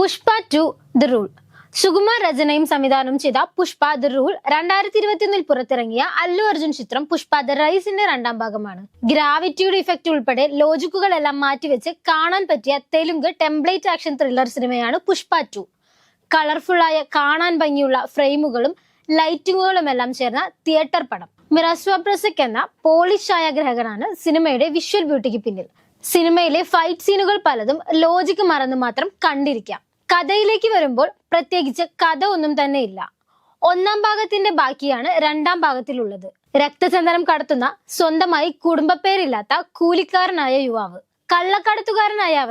Pushpa 2 the rule. Sukumar രചനയും സംവിധാനവും ചെയ്ത പുഷ്പ ദ റൂൾ 2021 പുറത്തിറങ്ങിയ അല്ലു അർജുൻ ചിത്രം പുഷ്പ ദ റൈസിന്റെ രണ്ടാം ഭാഗമാണ്. ഗ്രാവിറ്റിയുടെ ഇഫക്റ്റ് ഉൾപ്പെടെ ലോജിക്കുകളെല്ലാം മാറ്റിവെച്ച് കാണാൻ പറ്റിയ തെലുങ്ക് ടെംപ്ലേറ്റ് ആക്ഷൻ ത്രില്ലർ സിനിമയാണ് പുഷ്പ 2. കളർഫുള്ളായ കാണാൻ ഭംഗിയുള്ള ഫ്രെയിമുകളും ലൈറ്റിങ്ങുകളും എല്ലാം ചേർന്ന തിയേറ്റർ പടം. മിറാസ്വ പ്രസക് എന്ന പോളിഷ് ഛായാഗ്രഹകനാണ് സിനിമയുടെ വിഷ്വൽ ബ്യൂട്ടിക്ക് പിന്നിൽ. സിനിമയിലെ ഫൈറ്റ് സീനുകൾ പലതും ലോജിക്ക് മറന്ന് മാത്രം കണ്ടിരിക്കാം. കഥയിലേക്ക് വരുമ്പോൾ പ്രത്യേകിച്ച് കഥ ഒന്നും തന്നെ ഇല്ല. ഒന്നാം ഭാഗത്തിന്റെ ബാക്കിയാണ് രണ്ടാം ഭാഗത്തിലുള്ളത്. രക്തചന്ദനം കടത്തുന്ന സ്വന്തമായി കുടുംബപ്പേരില്ലാത്ത കൂലിക്കാരനായ യുവാവ്, കള്ളക്കടത്തുകാരനായ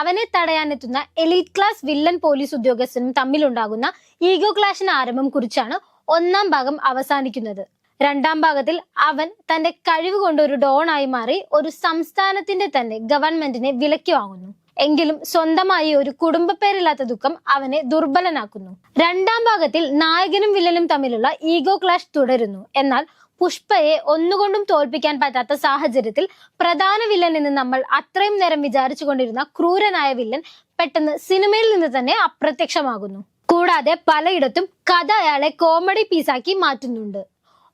അവനെ തടയാനെത്തുന്ന എലീറ്റ് ക്ലാസ് വില്ലൻ പോലീസ് ഉദ്യോഗസ്ഥനും തമ്മിലുണ്ടാകുന്ന ഈഗോ ക്ലാഷിന് ആരംഭം കുറിച്ചാണ് ഒന്നാം ഭാഗം അവസാനിക്കുന്നത്. രണ്ടാം ഭാഗത്തിൽ അവൻ തന്റെ കഴിവ് കൊണ്ട് ഒരു ഡോണായി മാറി ഒരു സംസ്ഥാനത്തിന്റെ തന്നെ ഗവൺമെന്റിനെ വിലയ്ക്ക് വാങ്ങുന്നു. എങ്കിലും സ്വന്തമായി ഒരു കുടുംബപ്പേരില്ലാത്ത ദുഃഖം അവനെ ദുർബലനാക്കുന്നു. രണ്ടാം ഭാഗത്തിൽ നായകനും വില്ലനും തമ്മിലുള്ള ഈഗോ ക്ലാഷ് തുടരുന്നു. എന്നാൽ പുഷ്പയെ ഒന്നുകൊണ്ടും തോൽപ്പിക്കാൻ പറ്റാത്ത സാഹചര്യത്തിൽ പ്രധാന വില്ലൻ എന്ന് നമ്മൾ അത്രയും നേരം വിചാരിച്ചു കൊണ്ടിരുന്ന ക്രൂരനായ വില്ലൻ പെട്ടെന്ന് സിനിമയിൽ നിന്ന് തന്നെ അപ്രത്യക്ഷമാകുന്നു. കൂടാതെ പലയിടത്തും കഥ അയാളെ കോമഡി പീസാക്കി മാറ്റുന്നുണ്ട്.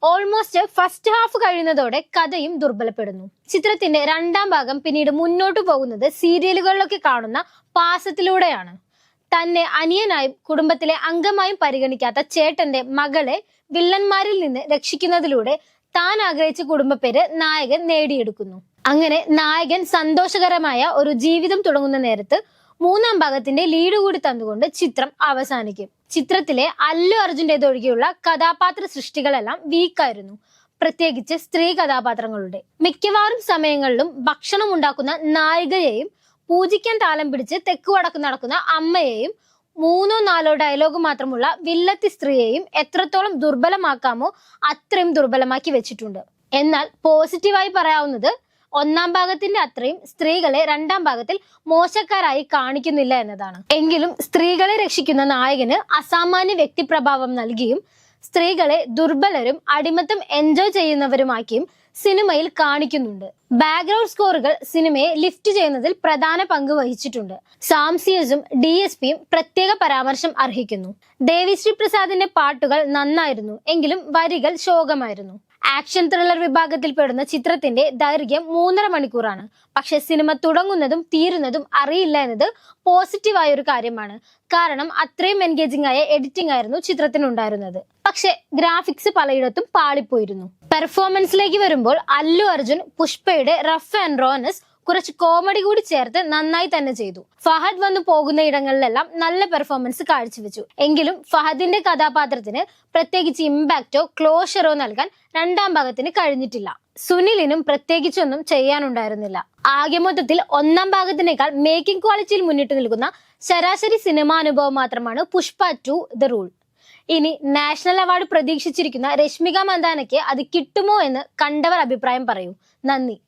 ഓൾമോസ്റ്റ് ഫസ്റ്റ് ഹാഫ് കഴിയുന്നതോടെ കഥയും ദുർബലപ്പെടുന്നു. ചിത്രത്തിന്റെ രണ്ടാം ഭാഗം പിന്നീട് മുന്നോട്ടു പോകുന്നത് സീരിയലുകളിലൊക്കെ കാണുന്ന പാസത്തിലൂടെയാണ്. തന്നെ അനിയനായും കുടുംബത്തിലെ അംഗമായും പരിഗണിക്കാത്ത ചേട്ടന്റെ മകളെ വില്ലന്മാരിൽ നിന്ന് രക്ഷിക്കുന്നതിലൂടെ താൻ ആഗ്രഹിച്ച കുടുംബപ്പേര് നായകൻ നേടിയെടുക്കുന്നു. അങ്ങനെ നായകൻ സന്തോഷകരമായ ഒരു ജീവിതം തുടങ്ങുന്ന നേരത്ത് മൂന്നാം ഭാഗത്തിന്റെ ലീഡ് കൂടി തന്നുകൊണ്ട് ചിത്രം അവസാനിക്കും. ചിത്രത്തിലെ അല്ലു അർജുൻ്റെതൊഴികെയുള്ള കഥാപാത്ര സൃഷ്ടികളെല്ലാം വീക്കായിരുന്നു, പ്രത്യേകിച്ച് സ്ത്രീ കഥാപാത്രങ്ങളുടെ. മിക്കവാറും സമയങ്ങളിലും ഭക്ഷണം ഉണ്ടാക്കുന്ന നായികയെയും പൂജിക്കാൻ താലം പിടിച്ച് തെക്ക് വടക്ക് നടക്കുന്ന അമ്മയെയും 3-4 ഡയലോഗ് മാത്രമുള്ള വില്ലത്തി സ്ത്രീയെയും എത്രത്തോളം ദുർബലമാക്കാമോ അത്രയും ദുർബലമാക്കി വെച്ചിട്ടുണ്ട്. എന്നാൽ പോസിറ്റീവായി പറയാവുന്നത് ഒന്നാം ഭാഗത്തിന്റെ അത്രയും സ്ത്രീകളെ രണ്ടാം ഭാഗത്തിൽ മോശക്കാരായി കാണിക്കുന്നില്ല എന്നതാണ്. എങ്കിലും സ്ത്രീകളെ രക്ഷിക്കുന്ന നായകന് അസാമാന്യ വ്യക്തിപ്രഭാവം നൽകിയും സ്ത്രീകളെ ദുർബലരും അടിമത്തം എൻജോയ് ചെയ്യുന്നവരുമാക്കിയും സിനിമയിൽ കാണിക്കുന്നുണ്ട്. ബാക്ക്ഗ്രൗണ്ട് സ്കോറുകൾ സിനിമയെ ലിഫ്റ്റ് ചെയ്യുന്നതിൽ പ്രധാന പങ്ക് വഹിച്ചിട്ടുണ്ട്. സാംസിയസും DSPയും പ്രത്യേക പരാമർശം അർഹിക്കുന്നു. ദേവിശ്രീ പ്രസാദിന്റെ പാട്ടുകൾ നന്നായിരുന്നു, എങ്കിലും വരികൾ ശോകമായിരുന്നു. ആക്ഷൻ ത്രില്ലർ വിഭാഗത്തിൽ പെടുന്ന ചിത്രത്തിന്റെ ദൈർഘ്യം 3.5 മണിക്കൂറാണ്. പക്ഷെ സിനിമ തുടങ്ങുന്നതും തീരുന്നതും അറിയില്ല എന്നത് പോസിറ്റീവായ ഒരു കാര്യമാണ്. കാരണം അത്രയും എൻഗേജിംഗ് ആയ എഡിറ്റിംഗ് ആയിരുന്നു ചിത്രത്തിനുണ്ടായിരുന്നത്. പക്ഷെ ഗ്രാഫിക്സ് പലയിടത്തും പാളിപ്പോയിരുന്നു. പെർഫോമൻസിലേക്ക് വരുമ്പോൾ അല്ലു അർജുൻ പുഷ്പയുടെ റഫ് ആൻഡ് റോനെസ് കുറച്ച് കോമഡി കൂടി ചേർത്ത് നന്നായി തന്നെ ചെയ്തു. ഫഹദ് വന്നു പോകുന്ന ഇടങ്ങളിലെല്ലാം നല്ല പെർഫോമൻസ് കാഴ്ചവെച്ചു. എങ്കിലും ഫഹദിന്റെ കഥാപാത്രത്തിന് പ്രത്യേകിച്ച് ഇമ്പാക്റ്റോ ക്ലോഷറോ നൽകാൻ രണ്ടാം ഭാഗത്തിന് കഴിഞ്ഞിട്ടില്ല. സുനിലിനും പ്രത്യേകിച്ചൊന്നും ചെയ്യാനുണ്ടായിരുന്നില്ല. ആകെ മൊത്തത്തിൽ ഒന്നാം ഭാഗത്തിനേക്കാൾ മേക്കിംഗ് ക്വാളിറ്റിയിൽ മുന്നിട്ട് നിൽക്കുന്ന ശരാശരി സിനിമാ അനുഭവം മാത്രമാണ് പുഷ്പ 2 ദ റൂൾ. ഇനി നാഷണൽ അവാർഡ് പ്രതീക്ഷിച്ചിരിക്കുന്ന രശ്മിക മന്ദാനയ്ക്ക് അത് കിട്ടുമോ എന്ന് കണ്ടവർ അഭിപ്രായം പറയൂ. നന്ദി.